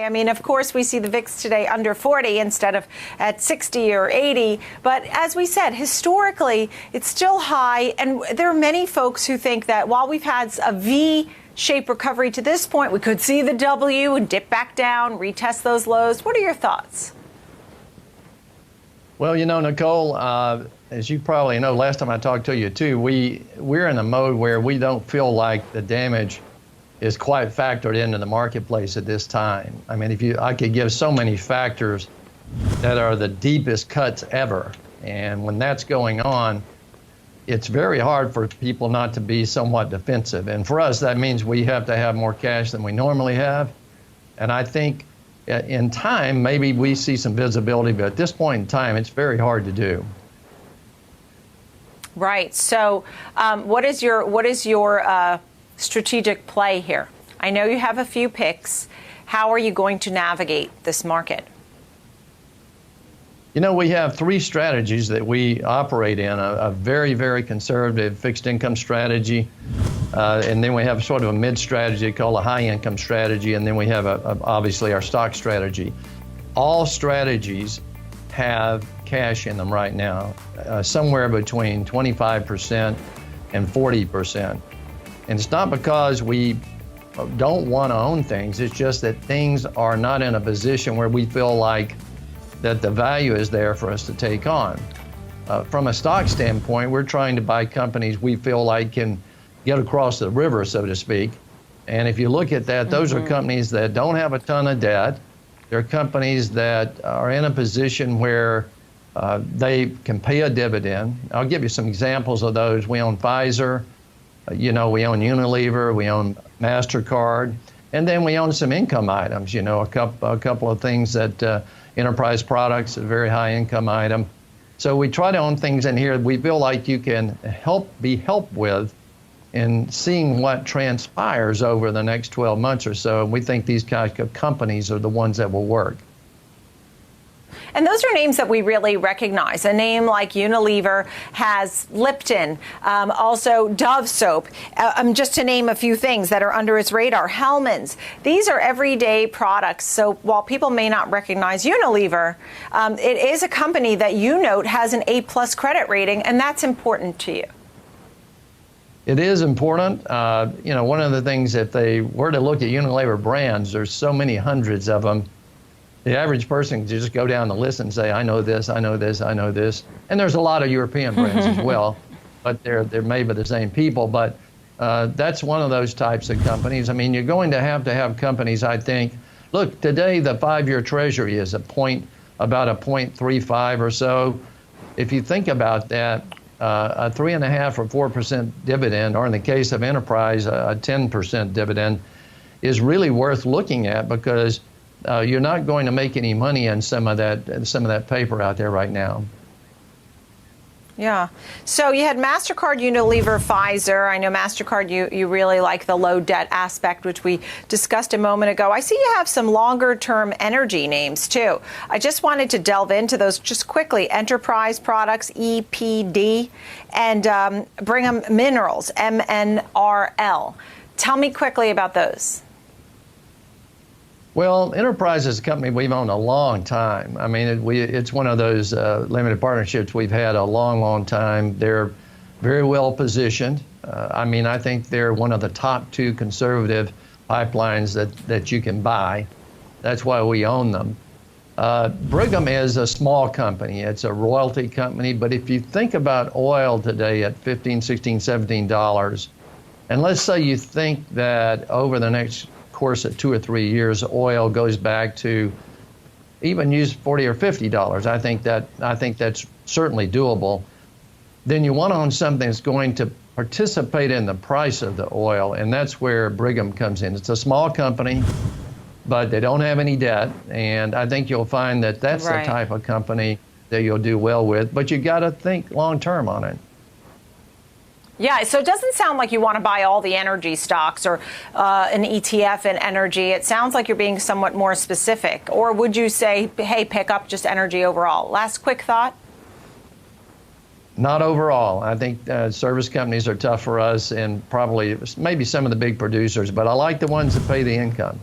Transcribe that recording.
I mean, of course, we see the VIX today under 40 instead of at 60 or 80. But as we said, historically, it's still high. And there are many folks who think that while we've had a V-shaped recovery to this point, we could see the W and dip back down, retest those lows. What are your thoughts? Well, you know, Nicole, as you probably know, last time I talked to you, too, we're in a mode where we don't feel like the damage is quite factored into the marketplace at this time. I mean, I could give so many factors that are the deepest cuts ever. And when that's going on, it's very hard for people not to be somewhat defensive. And for us, that means we have to have more cash than we normally have. And I think in time, maybe we see some visibility, but at this point in time, it's very hard to do. Right. So what is your strategic play here? I know you have a few picks. How are you going to navigate this market? You know, we have three strategies that we operate in, a very, very conservative fixed income strategy. And then we have sort of a mid strategy called a high income strategy. And then we have obviously our stock strategy. All strategies have cash in them right now, somewhere between 25% and 40%. And it's not because we don't want to own things. It's just that things are not in a position where we feel like that the value is there for us to take on. From a stock standpoint, we're trying to buy companies we feel like can get across the river, so to speak. And if you look at that, those are companies that don't have a ton of debt. They're companies that are in a position where they can pay a dividend. I'll give you some examples of those. We own Pfizer. You know, we own Unilever, we own MasterCard, and then we own some income items, you know, a couple of things that Enterprise Products, a very high income item. So we try to own things in here we feel like you can be helped with in seeing what transpires over the next 12 months or so. And we think these kinds of companies are the ones that will work. And those are names that we really recognize. A name like Unilever has Lipton, also Dove soap, just to name a few things that are under its radar. Hellmann's. These are everyday products. So while people may not recognize Unilever, it is a company that you note has an A+ credit rating, and that's important to you. It is important. You know, one of the things, if they were to look at Unilever brands, there's so many hundreds of them. The average person can just go down the list and say, I know this, I know this, I know this. And there's a lot of European brands as well, but they're made by the same people. But that's one of those types of companies. I mean, you're going to have companies, I think. Look, today the 5-year Treasury is about a 0.35 or so. If you think about that, a 3.5 or 4% dividend, or in the case of Enterprise, a 10% dividend, is really worth looking at, because you're not going to make any money on some of that paper out there right now. Yeah. So you had MasterCard, Unilever, Pfizer. I know MasterCard, you really like the low debt aspect, which we discussed a moment ago. I see you have some longer term energy names too. I just wanted to delve into those just quickly. Enterprise Products, EPD, and Brigham Minerals, MNRL. Tell me quickly about those. Well, Enterprise is a company we've owned a long time. I mean, it's one of those limited partnerships we've had a long, long time. They're very well positioned. I mean, I think they're one of the top 2 conservative pipelines that you can buy. That's why we own them. Brigham is a small company. It's a royalty company. But if you think about oil today at $15, $16, $17, and let's say you think that over the next course of 2 or 3 years, oil goes back to even use $40 or $50. I think that's certainly doable. Then you want to own something that's going to participate in the price of the oil, and that's where Brigham comes in. It's a small company, but they don't have any debt, and I think you'll find that that's the type of company that you'll do well with. But you got to think long term on it. Yeah, so it doesn't sound like you want to buy all the energy stocks or an ETF in energy. It sounds like you're being somewhat more specific. Or would you say, hey, pick up just energy overall? Last quick thought. Not overall. I think service companies are tough for us, and probably maybe some of the big producers, but I like the ones that pay the income.